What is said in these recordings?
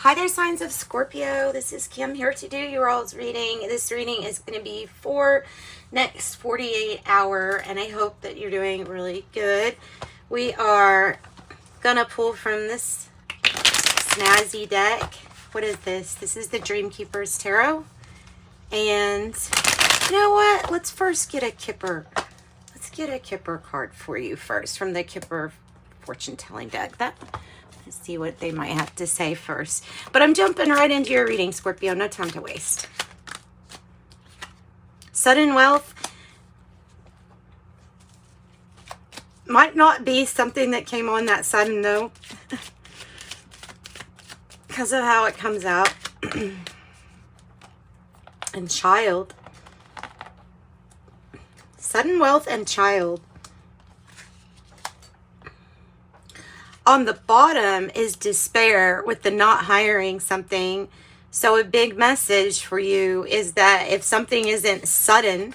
Hi there, signs of Scorpio. This is Kim here to do your all's reading. This reading is going to be for next 48 hour, and I hope that you're doing really good. We are going to pull from this snazzy deck. What is this? This is the Dreamkeeper's Tarot. And you know what? Let's first get a Kipper. Let's get a Kipper card for you first from the Kipper fortune telling deck. Let's see what they might have to say first. But I'm jumping right into your reading, Scorpio. No time to waste. Sudden wealth might not be something that came on that sudden, though, because of how it comes out. And child. Sudden wealth and child. On the bottom is despair with the not hiring something. So a big message for you is that if something isn't sudden,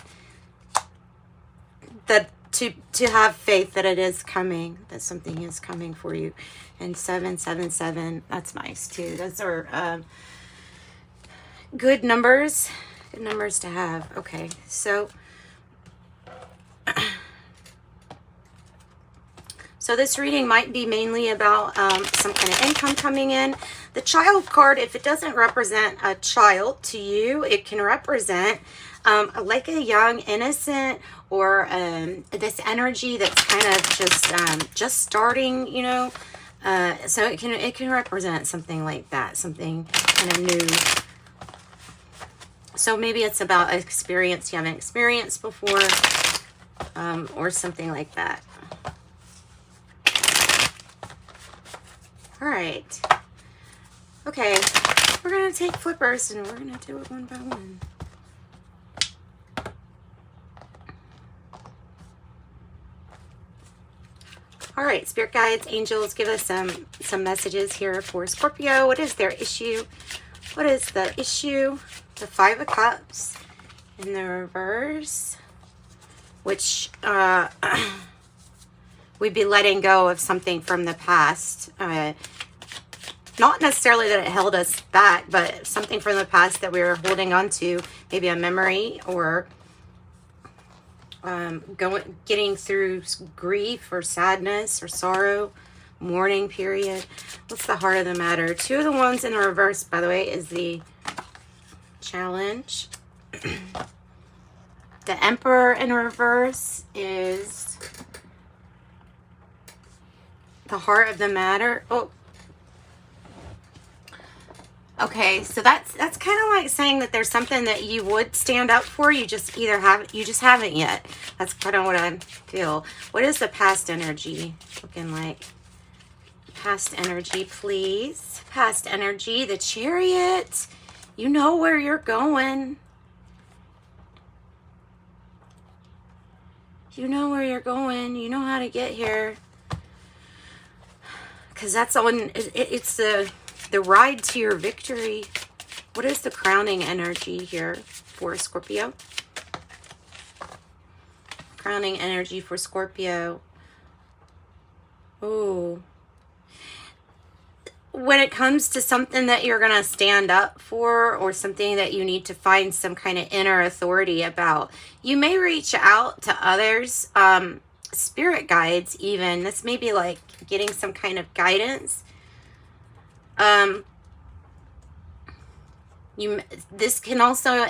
that to have faith that it is coming, that something is coming for you. And 777, that's nice too. Those are good numbers. Good numbers to have. Okay, so this reading might be mainly about some kind of income coming in. The child card, if it doesn't represent a child to you, it can represent like a young innocent or this energy that's kind of just starting, you know. So it can represent something like that, something kind of new. So maybe it's about experience you haven't experienced before, or something like that. All right. Okay. We're going to take flippers and we're going to do it one by one. All right, spirit guides, angels, give us some messages here for Scorpio. What is their issue? What is the issue? The Five of Cups in the reverse, which we'd be letting go of something from the past. Not necessarily that it held us back, but something from the past that we were holding on to. Maybe a memory or getting through grief or sadness or sorrow, mourning period. What's the heart of the matter? Two of the Wands in the reverse, by the way, is the challenge. The Emperor in reverse is the heart of the matter. Oh, okay. So that's kind of like saying that there's something that you would stand up for. You just haven't yet. That's kind of what I feel. What is the past energy looking like? Past energy, please. Past energy, the Chariot. You know where you're going. You know where you're going. You know how to get here. Because that's on, it's the ride to your victory. What is the crowning energy here for Scorpio? Crowning energy for Scorpio. Oh. When it comes to something that you're going to stand up for or something that you need to find some kind of inner authority about, you may reach out to others, spirit guides even. This may be like getting some kind of guidance. This can also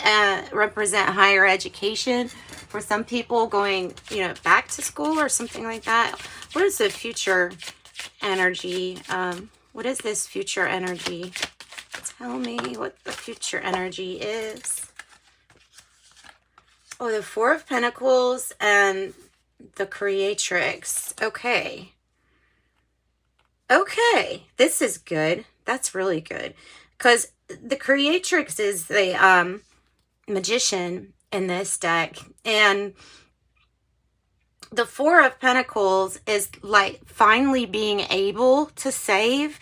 represent higher education for some people, going, you know, back to school or something like that. What is the future energy? What is this future energy? Tell me what the future energy is. Oh, the Four of Pentacles and the Creatrix. Okay. Okay. This is good. That's really good. Because the Creatrix is the magician in this deck. And the Four of Pentacles is like finally being able to save.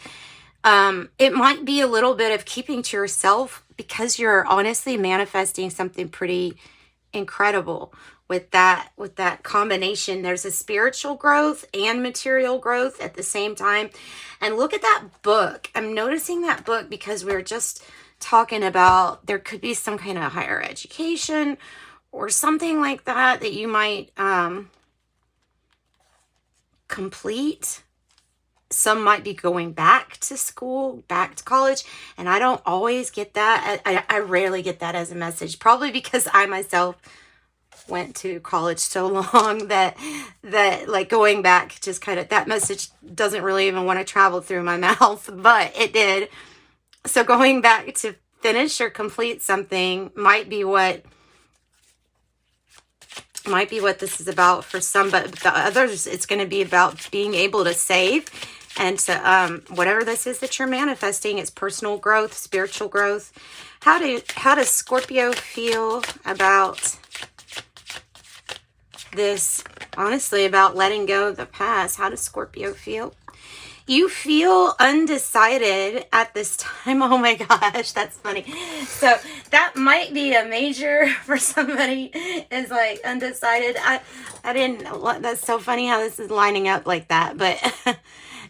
It might be a little bit of keeping to yourself because you're honestly manifesting something pretty incredible. with that combination. There's a spiritual growth and material growth at the same time. And look at that book. I'm noticing that book because we were just talking about there could be some kind of higher education or something like that that you might complete. Some might be going back to school, back to college, and I don't always get that. I rarely get that as a message, probably because I myself went to college so long that like going back just kind of, that message doesn't really even want to travel through my mouth, but it did. So going back to finish or complete something might be what this is about for some, but the others, it's going to be about being able to save. And to, whatever this is that you're manifesting, it's personal growth, spiritual growth. How does Scorpio feel about this? Honestly, about letting go of the past. How does Scorpio feel? You feel undecided at this time. Oh my gosh, that's funny. So that might be a major for somebody, is like undecided. I didn't, that's so funny how this is lining up like that, but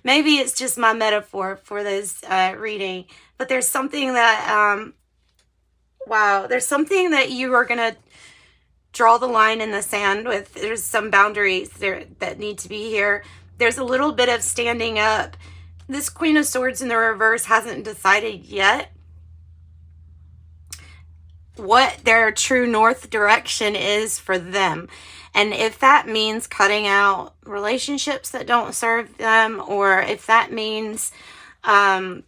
maybe it's just my metaphor for this reading. But there's something that, wow, there's something that you are going to draw the line in the sand with. There's some boundaries there that need to be here. There's a little bit of standing up. This Queen of Swords in the reverse hasn't decided yet what their true north direction is for them. And if that means cutting out relationships that don't serve them, or if that means cutting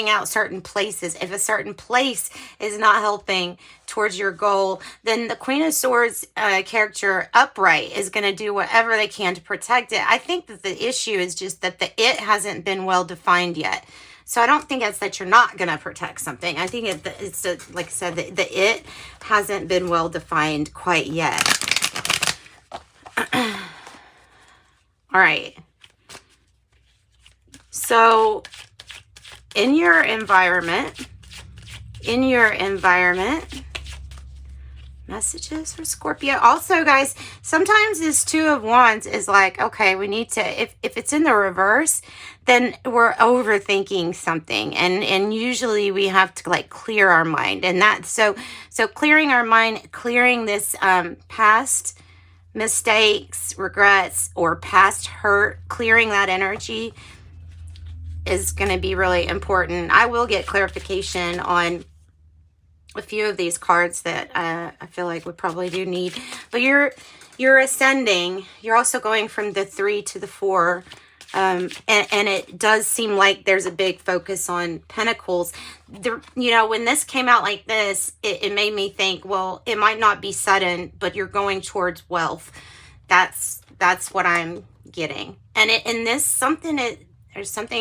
out certain places. If a certain place is not helping towards your goal, then the Queen of Swords character upright is going to do whatever they can to protect it. I think that the issue is just that the it hasn't been well defined yet. So I don't think it's that you're not going to protect something. I think it's like I said, the it hasn't been well defined quite yet. All right. So in your environment, messages for Scorpio. Also, guys, sometimes this Two of Wands is like, okay, we need to, if it's in the reverse, then we're overthinking something. And usually we have to like clear our mind. And that's so clearing our mind, clearing this past mistakes, regrets, or past hurt, clearing that energy is going to be really important. I will get clarification on a few of these cards that I feel like we probably do need. But you're ascending. You're also going from the 3 to the 4. And it does seem like there's a big focus on pentacles. When this came out like this, it made me think, well, it might not be sudden, but you're going towards wealth. That's what I'm getting. And there's something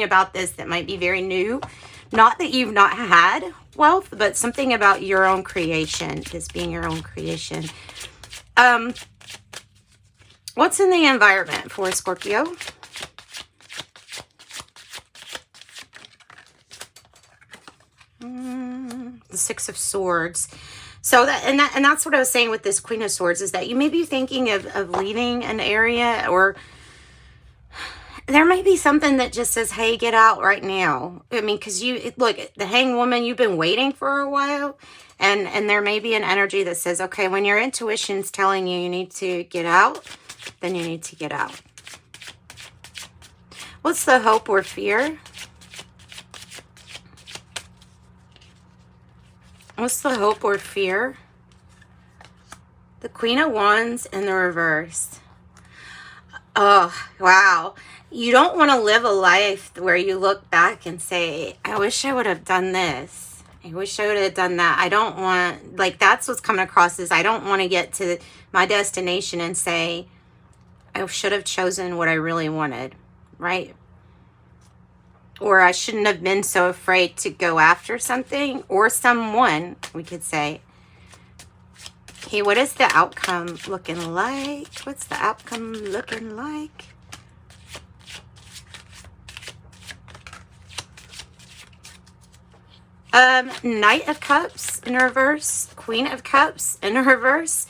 about this that might be very new. Not that you've not had wealth, but something about your own creation, this being your own creation. What's in the environment for Scorpio? The Six of Swords. So that's what I was saying with this Queen of Swords, is that you may be thinking of leaving an area, or there may be something that just says, hey, get out right now. I mean, because look, the Hanged Woman, you've been waiting for a while, and there may be an energy that says, okay, when your intuition's telling you need to get out, then you need to get out. What's the hope or fear? What's the hope or fear? The Queen of Wands in the reverse. Oh, wow. You don't want to live a life where you look back and say, I wish I would have done this. I wish I would have done that. I don't want, like, that's what's coming across, is I don't want to get to my destination and say, I should have chosen what I really wanted, right? Or I shouldn't have been so afraid to go after something or someone, we could say. Okay, what is the outcome looking like? What's the outcome looking like? Knight of Cups in reverse, Queen of Cups in reverse,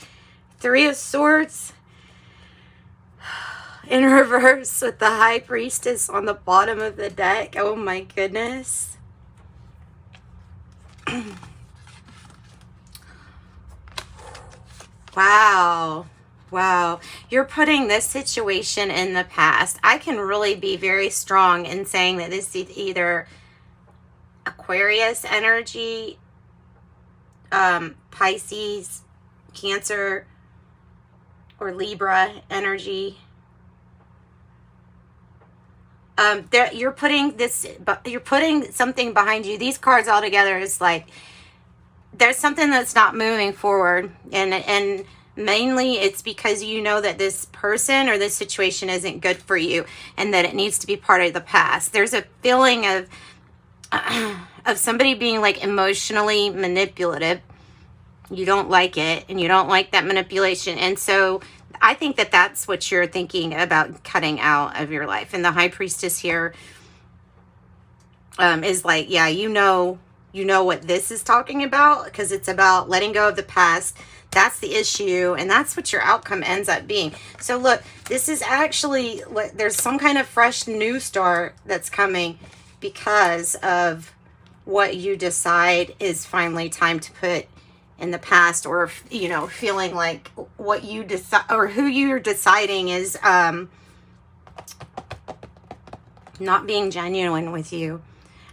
Three of Swords in reverse with the High Priestess on the bottom of the deck. Oh my goodness. Wow. Wow. You're putting this situation in the past. I can really be very strong in saying that this is either Aquarius energy, Pisces, Cancer, or Libra energy. You're putting something behind you. These cards all together is like there's something that's not moving forward, and mainly it's because you know that this person or this situation isn't good for you and that it needs to be part of the past. There's a feeling of somebody being like emotionally manipulative. You don't like it, and you don't like that manipulation. And so I think that that's what you're thinking about cutting out of your life. And the High Priestess here is like, yeah, you know what this is talking about, because it's about letting go of the past. That's the issue, and that's what your outcome ends up being. So look, this is actually, there's some kind of fresh new start that's coming because of what you decide is finally time to put in the past, or, you know, feeling like what you decide or who you're deciding is not being genuine with you,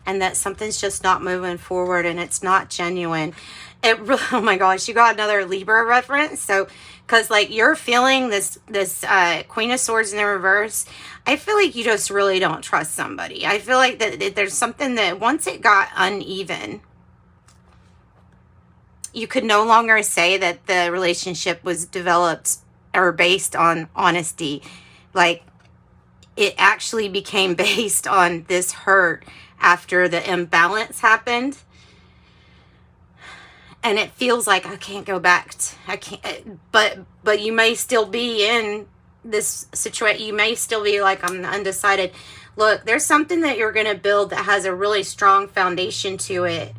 and that something's just not moving forward and it's not genuine. It really, oh my gosh, you got another Libra reference. So, because like you're feeling this Queen of Swords in the reverse, I feel like you just really don't trust somebody. I feel like that there's something that once it got uneven, you could no longer say that the relationship was developed or based on honesty. Like, it actually became based on this hurt after the imbalance happened. And it feels like I can't go back. I can't, but you may still be in this situation. You may still be like, I'm undecided. Look, there's something that you're going to build that has a really strong foundation to it.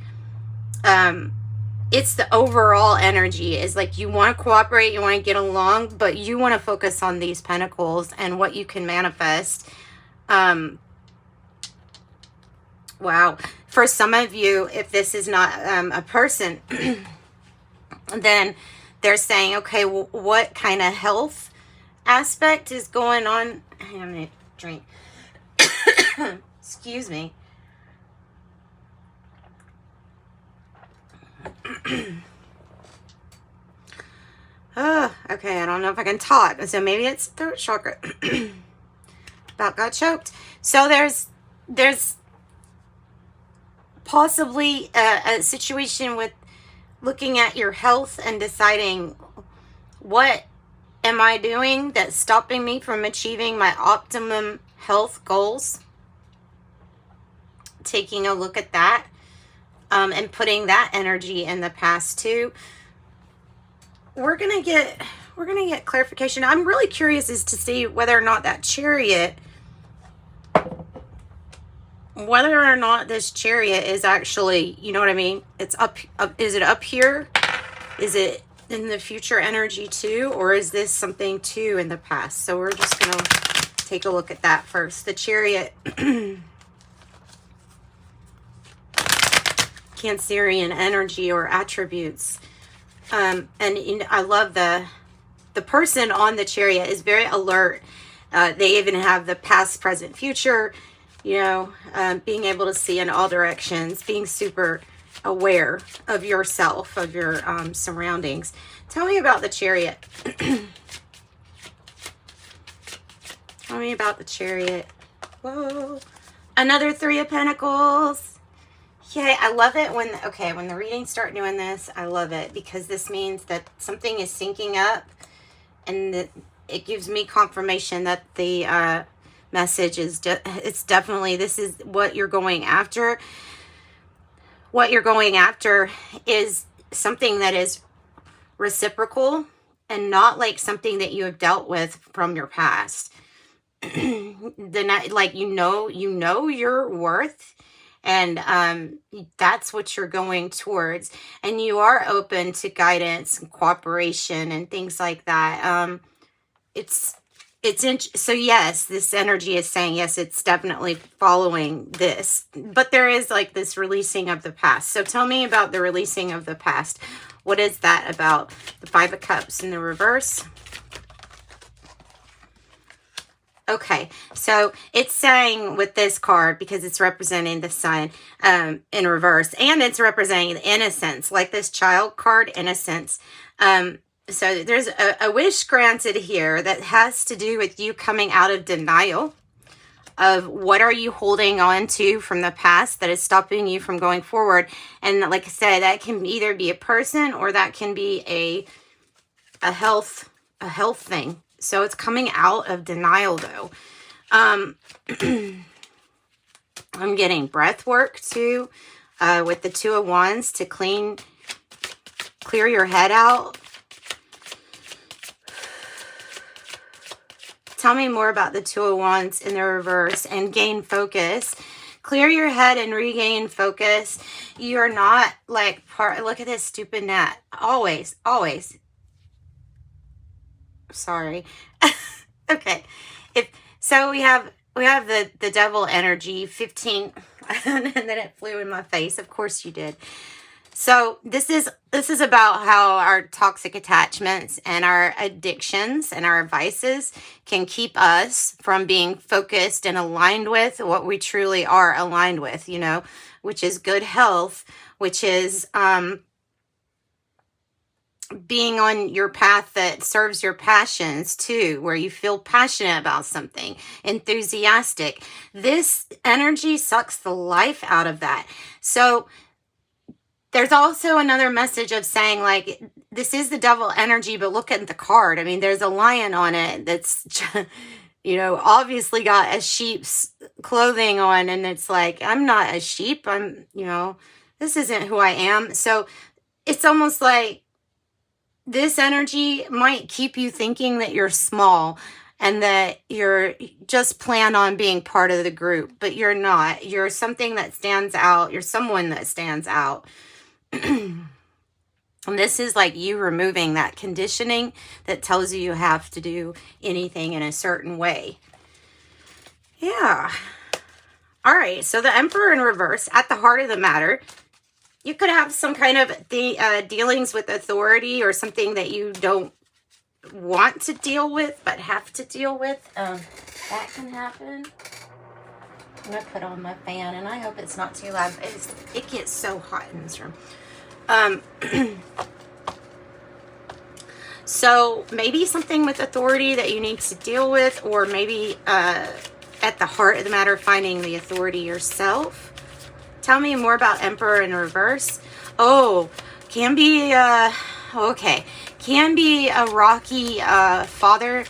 It's the overall energy is like you want to cooperate, you want to get along, but you want to focus on these pentacles and what you can manifest. Wow. For some of you, if this is not a person, then they're saying, okay, well, what kind of health aspect is going on? Hang on a minute, drink. Excuse me. Oh, okay, I don't know if I can talk. So maybe it's throat chakra. About got choked. So there's possibly a situation with looking at your health and deciding, what am I doing that's stopping me from achieving my optimum health goals? Taking a look at that. And putting that energy in the past too. We're gonna get clarification. I'm really curious as to see whether or not that Chariot, whether or not this Chariot is actually, you know what I mean? It's up. Is it up here? Is it in the future energy too, or is this something too in the past? So we're just gonna take a look at that first. The Chariot. Cancerian energy or attributes, and I love the person on the Chariot is very alert. They even have the past, present, future, you know, being able to see in all directions, being super aware of yourself, of your surroundings. Tell me about the Chariot. Tell me about the Chariot. Whoa, another Three of Pentacles. Yay, I love it when, okay, when the readings start doing this, I love it, because this means that something is syncing up, and that it gives me confirmation that the message is, it's definitely, this is what you're going after. What you're going after is something that is reciprocal and not like something that you have dealt with from your past. Like, you know your worth. And that's what you're going towards. And you are open to guidance and cooperation and things like that. So yes, this energy is saying, yes, it's definitely following this. But there is like this releasing of the past. So tell me about the releasing of the past. What is that about? The Five of Cups in the reverse. Okay, so it's saying with this card, because it's representing the sun in reverse, and it's representing innocence, like this child card, innocence. So there's a wish granted here that has to do with you coming out of denial of what are you holding on to from the past that is stopping you from going forward. And like I said, that can either be a person or that can be a health thing. So it's coming out of denial, though. I'm getting breath work, too, with the Two of Wands to clear your head out. Tell me more about the Two of Wands in the reverse and gain focus. Clear your head and regain focus. You are not like look at this stupid net. Always. Sorry. Okay. So we have the devil energy 15 and then it flew in my face. Of course you did. So this is about how our toxic attachments and our addictions and our vices can keep us from being focused and aligned with what we truly are aligned with, you know, which is good health, which is being on your path that serves your passions too, where you feel passionate about something, enthusiastic. This energy sucks the life out of that. So there's also another message of saying, like, this is the devil energy, but look at the card. I mean, there's a lion on it that's, you know, obviously got a sheep's clothing on, and it's like, I'm not a sheep. I'm, you know, this isn't who I am. So it's almost like this energy might keep you thinking that you're small and that you're just plan on being part of the group, but you're not. You're something that stands out. You're someone that stands out. And this is like you removing that conditioning that tells you have to do anything in a certain way. Yeah. All right. So the Emperor in reverse, at the heart of the matter, you could have some kind of dealings with authority or something that you don't want to deal with but have to deal with. That can happen. I'm going to put on my fan, and I hope it's not too loud. It gets so hot in this room. So maybe something with authority that you need to deal with, or maybe at the heart of the matter, finding the authority yourself. Tell me more about Emperor in reverse. Oh, can be, okay. Can be a rocky father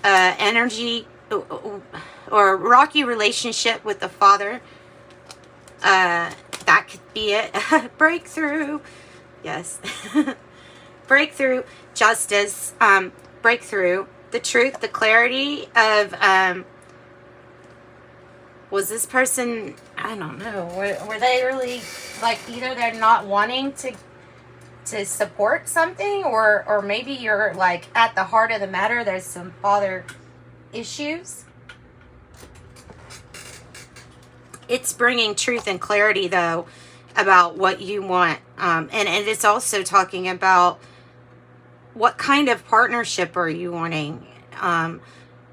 energy or a rocky relationship with the father. That could be it. Breakthrough. Yes. Breakthrough. Justice. Breakthrough. The truth, the clarity of... was this person, I don't know, were they really, like, either they're not wanting to support something, or maybe you're, like, at the heart of the matter, there's some father issues. It's bringing truth and clarity, though, about what you want. And it's also talking about what kind of partnership are you wanting. And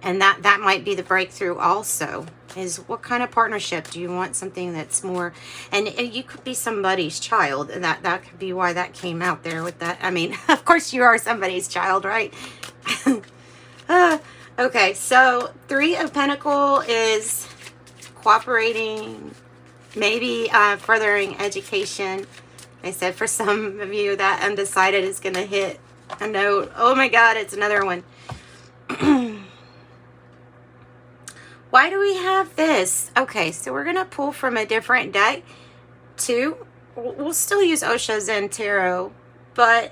that might be the breakthrough also, is what kind of partnership do you want? Something that's more, and you could be somebody's child, and that could be why that came out there with that. I mean, of course you are somebody's child, right? Okay, so Three of Pentacles is cooperating, maybe furthering education. I said for some of you that undecided is going to hit a note. Oh my God, it's another one. Why do we have this? Okay, so we're going to pull from a different deck, too. We'll still use Osho Zen Tarot, but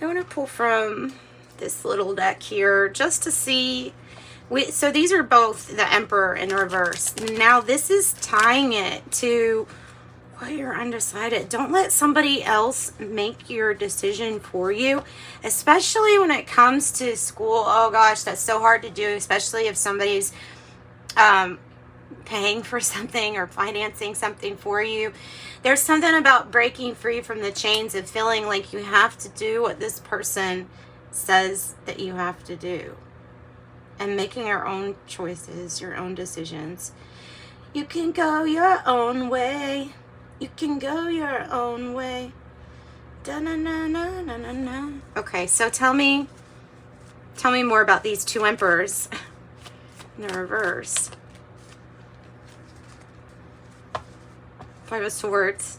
I want to pull from this little deck here just to see So these are both the Emperor in reverse. Now this is tying it to why you're undecided. Don't let somebody else make your decision for you, especially when it comes to school. Oh gosh, that's so hard to do, especially if somebody's paying for something or financing something for you. There's something about breaking free from the chains of feeling like you have to do what this person says that you have to do, and making your own choices, your own decisions. You can go your own way. You can go your own way. Da-na-na-na-na-na-na. Okay, so tell me more about these two emperors in the reverse. Five of Swords.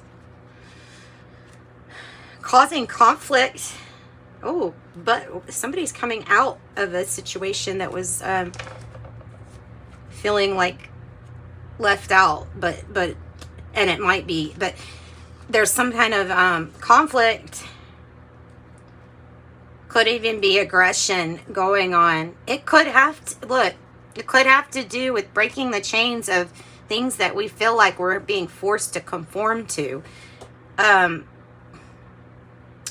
Causing conflict. Oh, but somebody's coming out of a situation that was feeling like left out, but and it might be, but there's some kind of conflict. Could even be aggression going on. It could have to, look, it could have to do with breaking the chains of things that we feel like we're being forced to conform to. And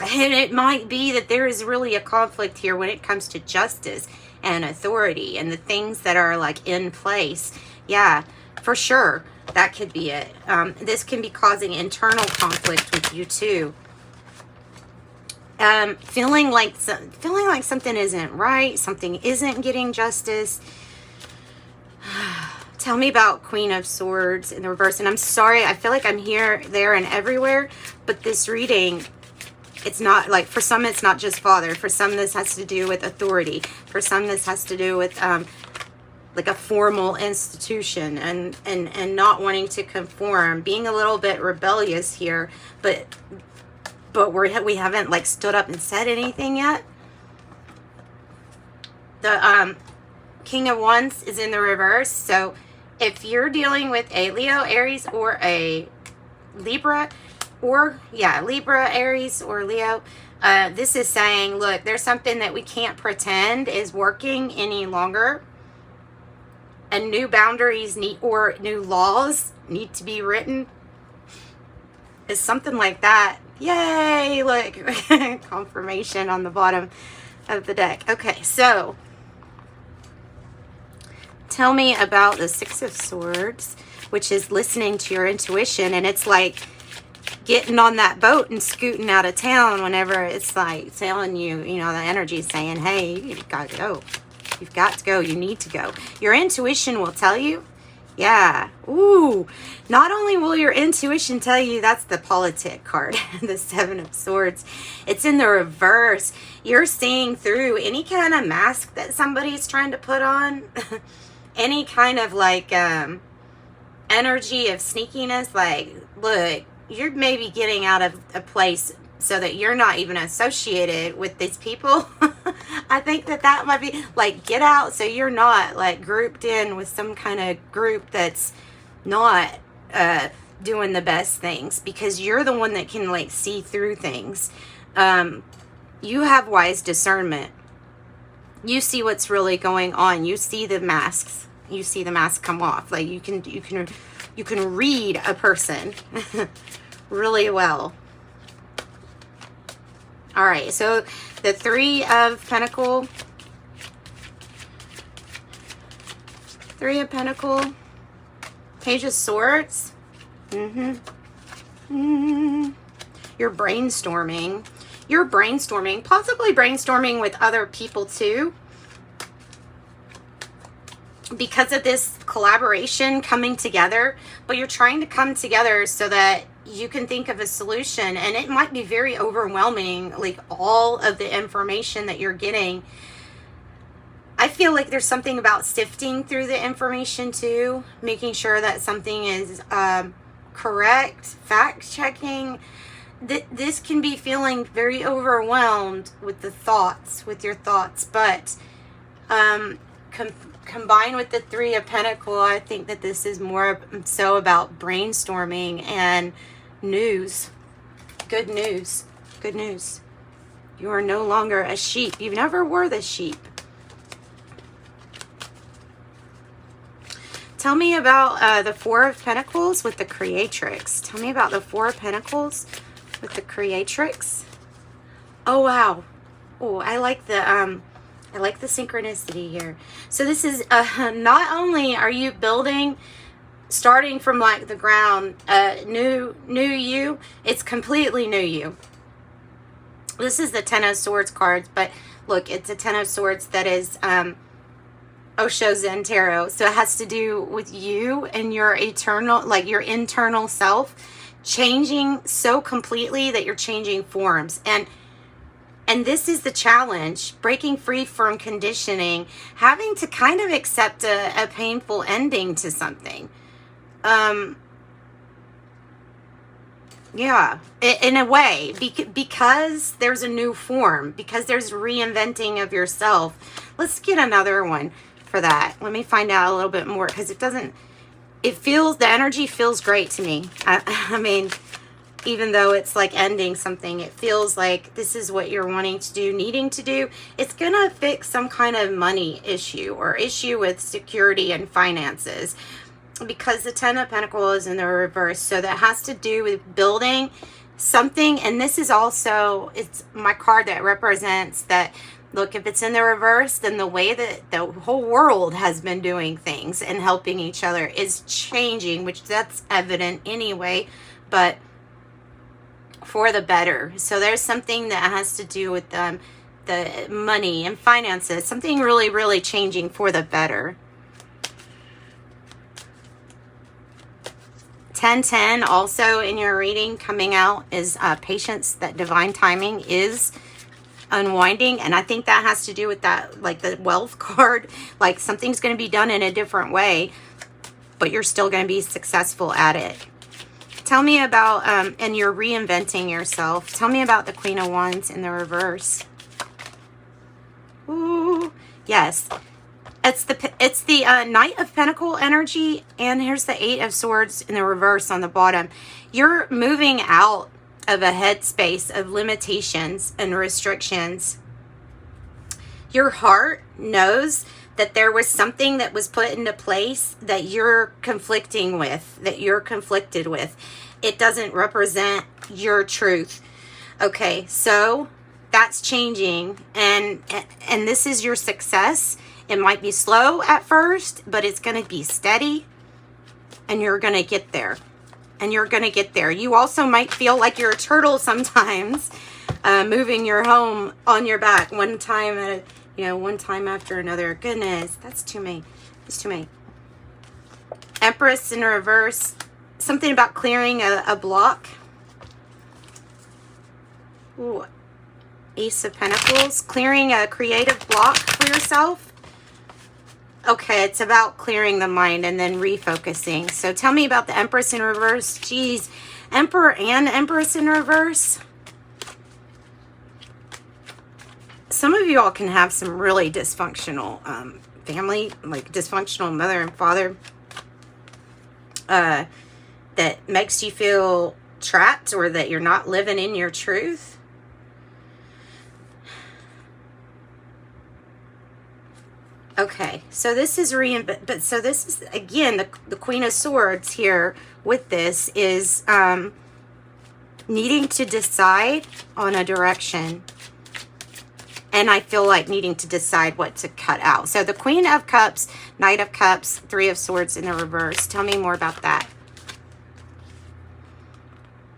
it might be that there is really a conflict here when it comes to justice and authority and the things that are like in place. Yeah, for sure. That could be it. This can be causing internal conflict with you too. Feeling like something isn't right, something isn't getting justice. Tell me about Queen of Swords in the reverse. And I'm sorry, I feel like I'm here, there, and everywhere. But this reading, it's not like, for some it's not just father. For some this has to do with authority. For some this has to do with like a formal institution and not wanting to conform. Being a little bit rebellious here. But we haven't like stood up and said anything yet. The King of Wands is in the reverse. So if you're dealing with a Leo, Aries, or a Libra, or Libra, Aries, or Leo, this is saying, look, there's something that we can't pretend is working any longer, and new boundaries or new laws need to be written. It's something like that. Yay! Look, confirmation on the bottom of the deck. Okay, so tell me about the Six of Swords, which is listening to your intuition. And it's like getting on that boat and scooting out of town whenever it's like telling you, you know, the energy is saying, hey, you've got to go. You've got to go. You need to go. Your intuition will tell you. Yeah. Ooh. Not only will your intuition tell you, that's the politic card, the Seven of Swords. It's in the reverse. You're seeing through any kind of mask that somebody's trying to put on. Any kind of like energy of sneakiness. Like, look, you're maybe getting out of a place so that you're not even associated with these people. I think that might be like, get out so you're not like grouped in with some kind of group that's not doing the best things, because you're the one that can like see through things. You have wise discernment. You see what's really going on. You see the masks. You see the mask come off. Like you can read a person really well. All right, so the Three of Pentacles, Page of Swords. You're brainstorming. You're brainstorming, possibly brainstorming with other people too, because of this collaboration coming together. But you're trying to come together so that you can think of a solution, and it might be very overwhelming, like all of the information that you're getting. I feel like there's something about sifting through the information too, making sure that something is correct, fact checking. This can be feeling very overwhelmed with the thoughts, with your thoughts, but combined with the Three of Pentacles, I think that this is more so about brainstorming and news. Good news. Good news. You are no longer a sheep. You never were the sheep. Tell me about the Four of Pentacles with the Creatrix. Tell me about the Four of Pentacles with the Creatrix. Oh, wow. Oh, I like the synchronicity here. So this is not only are you building, starting from like the ground, new you, it's completely new you. This is the Ten of Swords cards, but look, it's a Ten of Swords that is Osho Zen Tarot. So it has to do with you and your eternal, like your internal self changing so completely that you're changing forms. And this is the challenge, breaking free from conditioning, having to kind of accept a painful ending to something. Yeah, in a way, because there's a new form, because there's reinventing of yourself. Let's get another one for that. Let me find out a little bit more, because the energy feels great to me. I mean, even though it's like ending something, it feels like this is what you're wanting to do, needing to do. It's going to fix some kind of money issue or issue with security and finances, because the Ten of Pentacles is in the reverse. So that has to do with building something. And this is also, it's my card that represents that. Look, if it's in the reverse, then the way that the whole world has been doing things and helping each other is changing, which that's evident anyway, but for the better. So there's something that has to do with the money and finances, something really, really changing for the better. 1010 also in your reading coming out is patience, that divine timing is unwinding. And I think that has to do with that, like the wealth card, like something's going to be done in a different way, but you're still going to be successful at it. Tell me about, and you're reinventing yourself. Tell me about the Queen of Wands in the reverse. Ooh, yes. It's the Knight of Pentacle energy, and here's the Eight of Swords in the reverse on the bottom. You're moving out of a headspace of limitations and restrictions. Your heart knows that there was something that was put into place that you're conflicting with, that you're conflicted with. It doesn't represent your truth. Okay, so that's changing, and this is your success. It might be slow at first, but it's going to be steady, and you're going to get there. And you're going to get there. You also might feel like you're a turtle sometimes, moving your home on your back one time at one time after another. Goodness, that's too many. It's too many. Empress in reverse. Something about clearing a block. Ooh. Ace of Pentacles. Clearing a creative block for yourself. Okay, it's about clearing the mind and then refocusing. So tell me about the Empress in reverse. Geez, Emperor and Empress in reverse. Some of you all can have some really dysfunctional family, like dysfunctional mother and father, that makes you feel trapped or that you're not living in your truth. Okay, so this is so this is again the Queen of Swords here with this is needing to decide on a direction, and I feel like needing to decide what to cut out. So the Queen of Cups, Knight of Cups, Three of Swords in the reverse. Tell me more about that.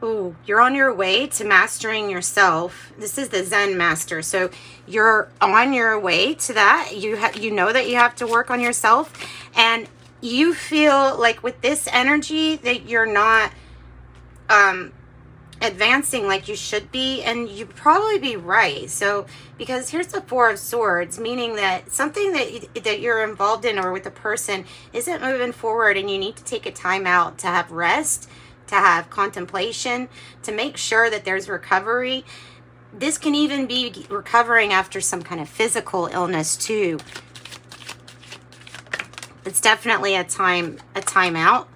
Ooh, you're on your way to mastering yourself. This is the Zen master. So you're on your way to that. You know that you have to work on yourself, and you feel like with this energy that you're not advancing like you should be, and you'd probably be right. So because here's the Four of Swords, meaning that something that you're involved in or with a person isn't moving forward, and you need to take a time out to have rest, to have contemplation, to make sure that there's recovery. This can even be recovering after some kind of physical illness too. It's definitely a time out.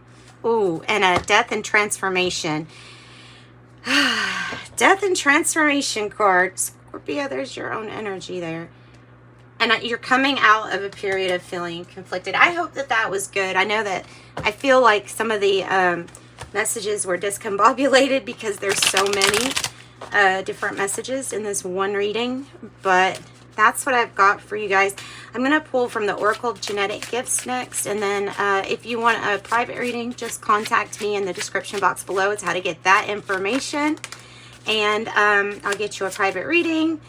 Ooh, and a death and transformation. Death and transformation card. Scorpio, there's your own energy there. And you're coming out of a period of feeling conflicted. I hope that that was good. I know that I feel like some of the messages were discombobulated because there's so many different messages in this one reading. But that's what I've got for you guys. I'm going to pull from the Oracle Genetic Gifts next. And then if you want a private reading, just contact me in the description box below. It's how to get that information. And I'll get you a private reading.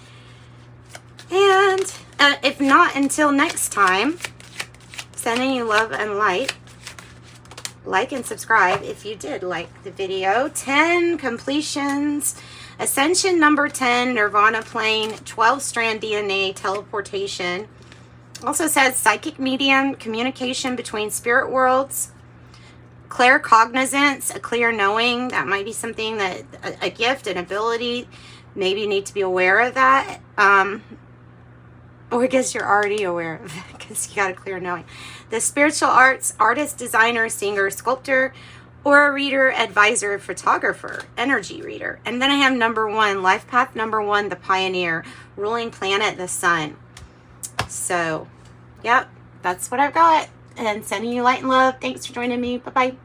And if not, until next time, sending you love and light. Like and subscribe if you did like the video. 10 completions. Ascension number 10, Nirvana plane, 12-strand DNA, teleportation. Also says psychic medium, communication between spirit worlds. Claircognizance, a clear knowing. That might be something that, a gift, an ability. Maybe you need to be aware of that. Or I guess you're already aware of it because you got a clear knowing. The spiritual arts, artist, designer, singer, sculptor, or a reader, advisor, photographer, energy reader. And then I have number 1, life path number 1, the pioneer, ruling planet, the sun. So, yep, that's what I've got. And sending you light and love. Thanks for joining me. Bye-bye.